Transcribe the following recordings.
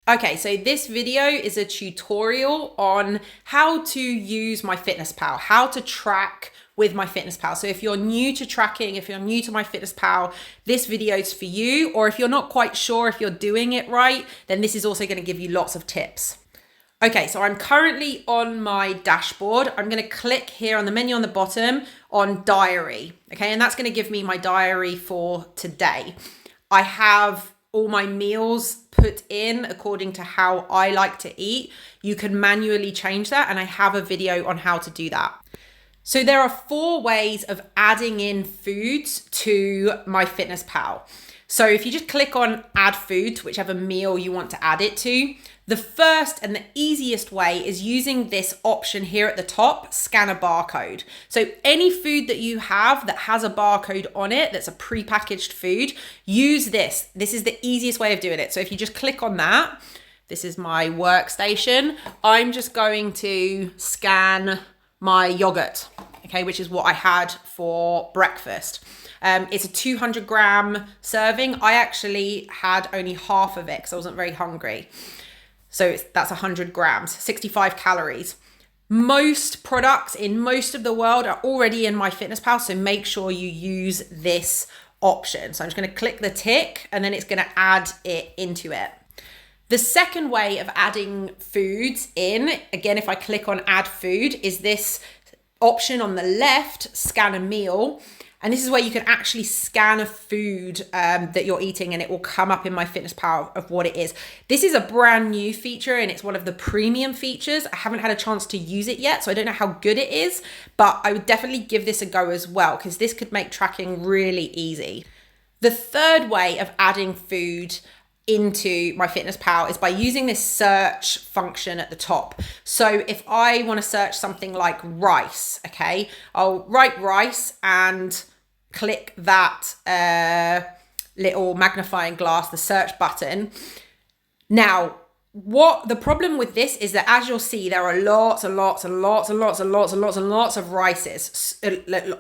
Okay, so this video is a tutorial on how to use MyFitnessPal, how to track with MyFitnessPal. So if you're new to tracking, if you're new to MyFitnessPal, this video is for you. Or if you're not quite sure if you're doing it right, then this is also going to give you lots of tips. Okay, so I'm currently on my dashboard. I'm going to click here on the menu on the bottom on diary. Okay, and that's going to give me my diary for today. I have all my meals put in according to how I like to eat. You can manually change that, and I have a video on how to do that. So there are 4 ways of adding in foods to MyFitnessPal. So if you just click on add food to whichever meal you want to add it to, the first and the easiest way is using this option here at the top, scan a barcode. So any food that you have that has a barcode on it, that's a pre-packaged food, use this. This is the easiest way of doing it. So if you just click on that, this is my workstation. I'm just going to scan my yogurt, okay, which is what I had for breakfast. It's a 200 gram serving. I actually had only half of it because I wasn't very hungry. So that's 100 grams, 65 calories. Most products in most of the world are already in MyFitnessPal, so make sure you use this option. So I'm just going to click the tick and then it's going to add it into it. The second way of adding foods in, again, if I click on add food, is this option on the left, scan a meal. And this is where you can actually scan a food that you're eating and it will come up in MyFitnessPal of what it is. This is a brand new feature and it's one of the premium features. I haven't had a chance to use it yet, so I don't know how good it is, but I would definitely give this a go as well because this could make tracking really easy. The third way of adding food into MyFitnessPal is by using this search function at the top. So if I want to search something like rice, okay, I'll write rice and click that little magnifying glass, the search button. Now, what the problem with this is that, as you'll see, there are lots and lots and lots and lots and lots and lots and lots of rices,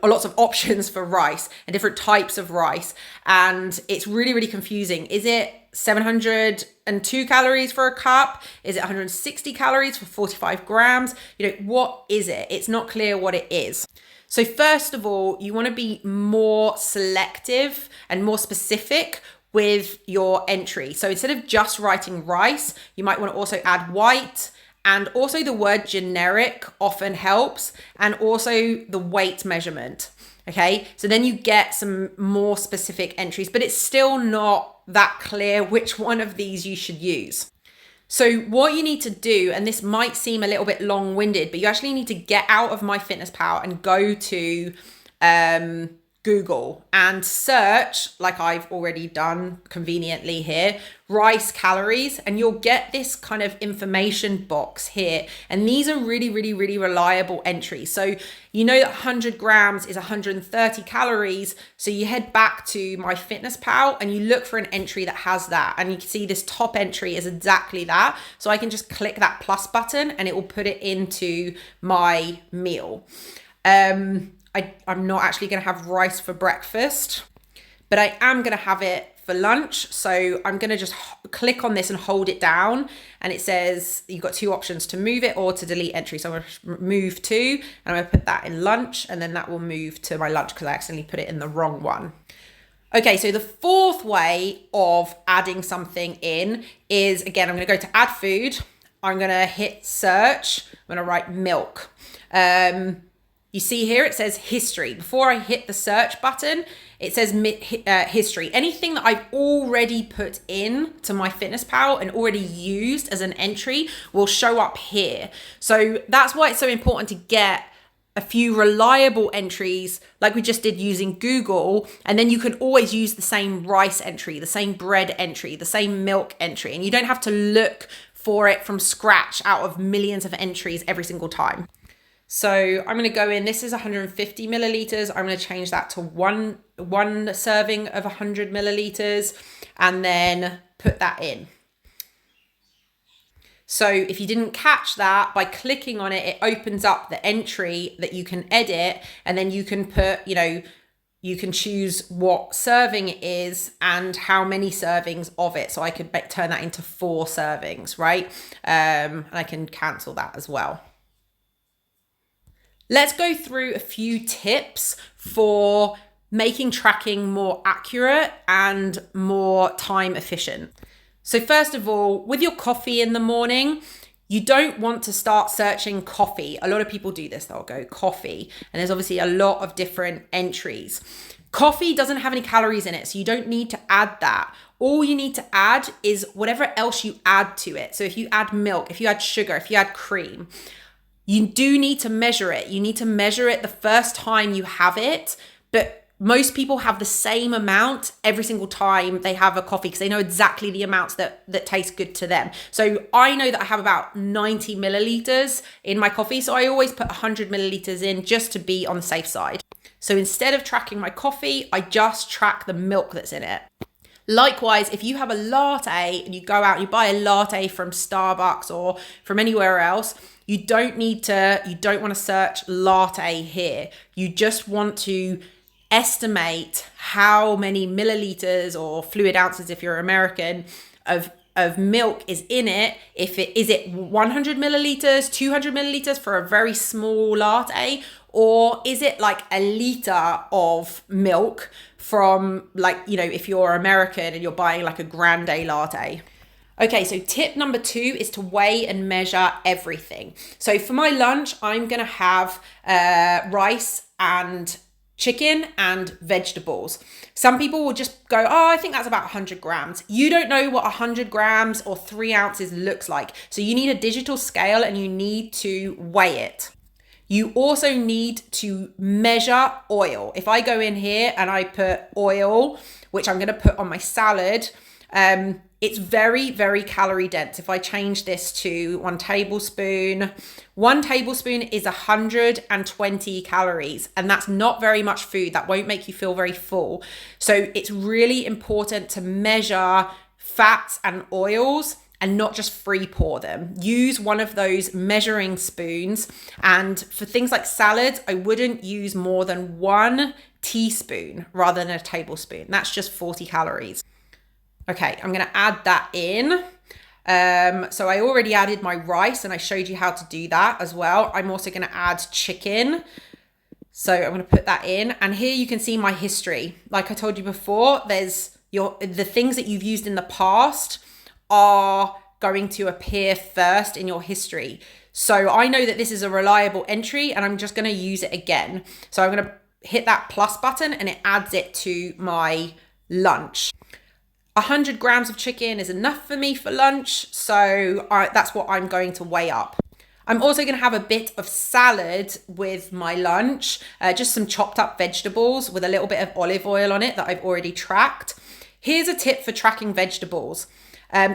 lots of options for rice and different types of rice. And it's really, really confusing. Is it 702 calories for a cup? Is it 160 calories for 45 grams? What is it? It's not clear what it is. So first of all, you want to be more selective and more specific with your entry. So instead of just writing rice, you might want to also add white, and also the word generic often helps, and also the weight measurement. Okay, so then you get some more specific entries, but it's still not that clear which one of these you should use. So what you need to do, and this might seem a little bit long-winded, but you actually need to get out of MyFitnessPal and go to Google and search, like I've already done conveniently here, rice calories, and you'll get this kind of information box here. And these are really, really, really reliable entries. So you know that 100 grams is 130 calories. So you head back to MyFitnessPal and you look for an entry that has that. And you can see this top entry is exactly that. So I can just click that plus button and it will put it into my meal. I'm not actually going to have rice for breakfast, but I am going to have it for lunch. So I'm going to just click on this and hold it down. And it says you've got 2 options, to move it or to delete entry. So I'm going to move to, and I'm going to put that in lunch, and then that will move to my lunch because I accidentally put it in the wrong one. Okay, so the fourth way of adding something in is, again, I'm going to go to add food. I'm going to hit search. I'm going to write milk. You see here, it says history. Before I hit the search button, it says history. Anything that I've already put in to MyFitnessPal and already used as an entry will show up here. So that's why it's so important to get a few reliable entries like we just did using Google. And then you can always use the same rice entry, the same bread entry, the same milk entry. And you don't have to look for it from scratch out of millions of entries every single time. So I'm going to go in, this is 150 milliliters. I'm going to change that to one serving of 100 milliliters and then put that in. So if you didn't catch that, by clicking on it, it opens up the entry that you can edit, and then you can put, you can choose what serving it is and how many servings of it. So I could turn that into 4 servings, right? And I can cancel that as well. Let's go through a few tips for making tracking more accurate and more time efficient. So first of all, with your coffee in the morning, you don't want to start searching coffee. A lot of people do this. They'll go coffee, and there's obviously a lot of different entries. Coffee doesn't have any calories in it, so you don't need to add that. All you need to add is whatever else you add to it. So if you add milk, if you add sugar, if you add cream, you do need to measure it. You need to measure it the first time you have it, but most people have the same amount every single time they have a coffee because they know exactly the amounts that taste good to them. So I know that I have about 90 milliliters in my coffee. So I always put 100 milliliters in just to be on the safe side. So instead of tracking my coffee, I just track the milk that's in it. Likewise, if you have a latte and you go out and you buy a latte from Starbucks or from anywhere else, you don't want to search latte here. You just want to estimate how many milliliters or fluid ounces, if you're American, of milk is in it. Is it 100 milliliters, 200 milliliters for a very small latte, or is it like a liter of milk from, like, you know, if you're American and you're buying like a grande latte. Okay, so tip number 2 is to weigh and measure everything. So for my lunch, I'm gonna have rice and chicken and vegetables. Some people will just go, oh, I think that's about 100 grams. You don't know what 100 grams or 3 ounces looks like. So you need a digital scale and you need to weigh it. You also need to measure oil. If I go in here and I put oil, which I'm going to put on my salad, it's very, very calorie dense. If I change this to 1 tablespoon is 120 calories, and that's not very much food. That won't make you feel very full. So it's really important to measure fats and oils and not just free pour them. Use one of those measuring spoons. And for things like salads, I wouldn't use more than 1 teaspoon rather than a tablespoon. That's just 40 calories. Okay, I'm gonna add that in. So I already added my rice and I showed you how to do that as well. I'm also gonna add chicken. So I'm gonna put that in. And here you can see my history. Like I told you before, there's the things that you've used in the past are going to appear first in your history. So I know that this is a reliable entry and I'm just gonna use it again. So I'm gonna hit that plus button and it adds it to my lunch. 100 grams of chicken is enough for me for lunch, so that's what I'm going to weigh up. I'm also going to have a bit of salad with my lunch, just some chopped up vegetables with a little bit of olive oil on it that I've already tracked. Here's a tip for tracking vegetables.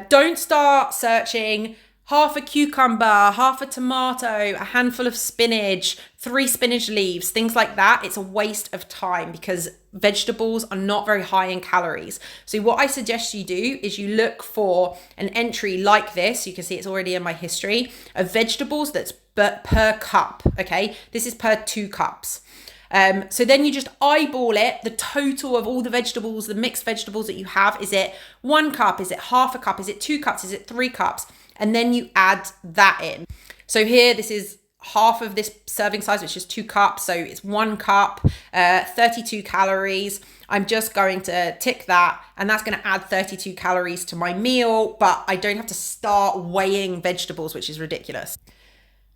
Don't start searching half a cucumber, half a tomato, a handful of spinach, 3 spinach leaves, things like that. It's a waste of time because vegetables are not very high in calories. So what I suggest you do is you look for an entry like this. You can see it's already in my history of vegetables that's per cup. Okay, this is per 2 cups. So then you just eyeball it, the total of all the vegetables, the mixed vegetables that you have. Is it 1 cup? Is it half a cup? Is it 2 cups? Is it 3 cups? And then you add that in. So here, this is half of this serving size, which is 2 cups. So it's 1 cup, 32 calories. I'm just going to tick that, and that's going to add 32 calories to my meal, but I don't have to start weighing vegetables, which is ridiculous.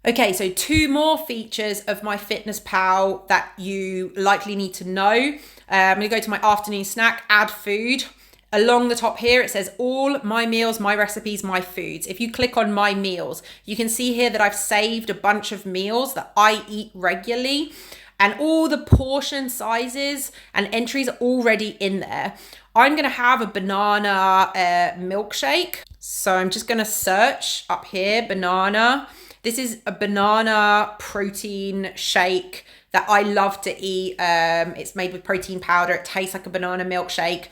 Okay, so 2 more features of my MyFitnessPal that you likely need to know. I'm going to go to my afternoon snack, add food. Along the top here, it says all my meals, my recipes, my foods. If you click on my meals, you can see here that I've saved a bunch of meals that I eat regularly, and all the portion sizes and entries are already in there. I'm going to have a banana milkshake. So I'm just going to search up here, banana. This is a banana protein shake that I love to eat. It's made with protein powder. It tastes like a banana milkshake.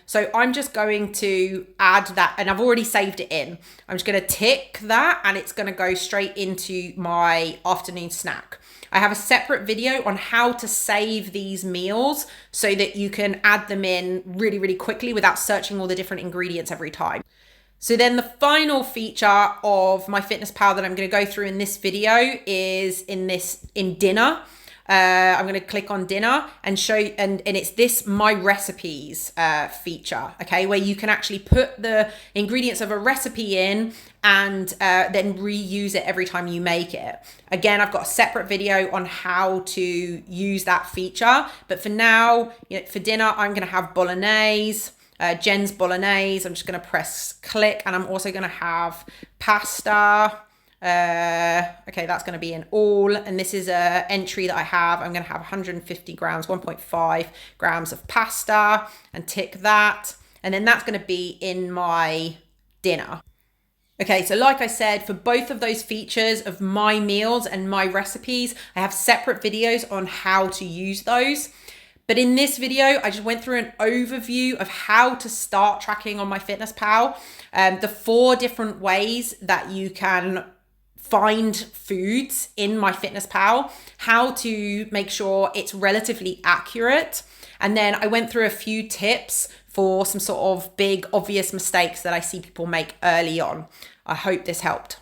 So I'm just going to add that, and I've already saved it in. I'm just going to tick that, and it's going to go straight into my afternoon snack. I have a separate video on how to save these meals so that you can add them in really, really quickly without searching all the different ingredients every time. So then the final feature of MyFitnessPal that I'm going to go through in this video is in dinner. I'm going to click on dinner and show, and it's this My Recipes feature, okay, where you can actually put the ingredients of a recipe in and then reuse it every time you make it. Again, I've got a separate video on how to use that feature, but for now, for dinner, I'm going to have bolognese. Jen's bolognese. I'm just going to press click, and I'm also going to have pasta. Okay, that's going to be in all, and this is a entry that I have. I'm going to have 150 grams, 1.5 grams of pasta, and tick that, and then that's going to be in my dinner. Okay, so like I said, for both of those features of my meals and my recipes, I have separate videos on how to use those. But in this video, I just went through an overview of how to start tracking on MyFitnessPal, the 4 different ways that you can find foods in MyFitnessPal, how to make sure it's relatively accurate. And then I went through a few tips for some sort of big, obvious mistakes that I see people make early on. I hope this helped.